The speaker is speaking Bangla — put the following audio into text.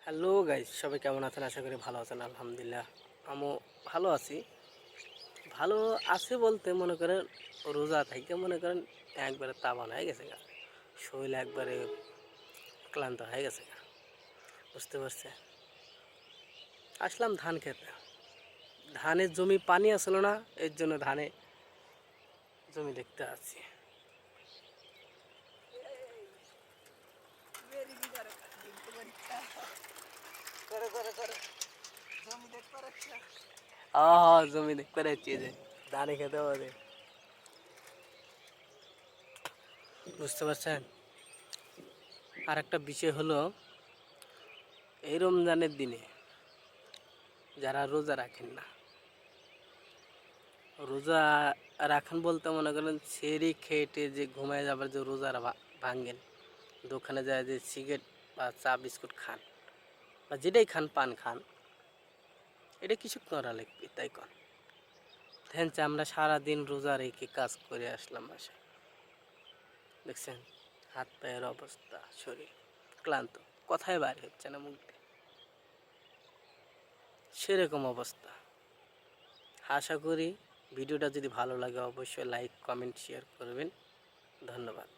হ্যালো গাইজ, সবাই কেমন আছেন? আশা করি ভালো আছেন। আলহামদুলিল্লাহ আমিও ভালো আছি। ভালো আছি বলতে মনে করেন রোজা থেকে মনে করেন একবারে তাবান হয়ে গেছে গা, শরীর একবারে ক্লান্ত হয়ে গেছে গা, বুঝতে পারছে। আসলাম ধান খেতে, ধানের জমি পানি আসলো না, এর জন্য ধানে জমি দেখতে আসছি। জমি দেখতে যাচ্ছি যে ধানে খেতে হবে, বুঝতে পারছেন। আর একটা বিষয় হলো, এই রমজানের দিনে যারা রোজা রাখেন না, রোজা রাখেন বলতে মনে করেন সেরি খেটে যে ঘুমায় যাবার যে রোজারা ভাঙেন, দোকানে যায় যে সিগারেট বা চা বিস্কুট খান বা যেটাই খান, পান খান, এটা কিছু করা লাগবে তাই কন। দেখেন যে আমরা সারাদিন রোজা রেখে কাজ করে আসলাম বাসায়, দেখছেন হাত পায়ের অবস্থা, শরীর ক্লান্ত, কথাই বাইরে হচ্ছে না মুখ দিয়ে, সেরকম অবস্থা। আশা করি ভিডিওটা যদি ভালো লাগে অবশ্যই লাইক, কমেন্ট, শেয়ার করবেন। ধন্যবাদ।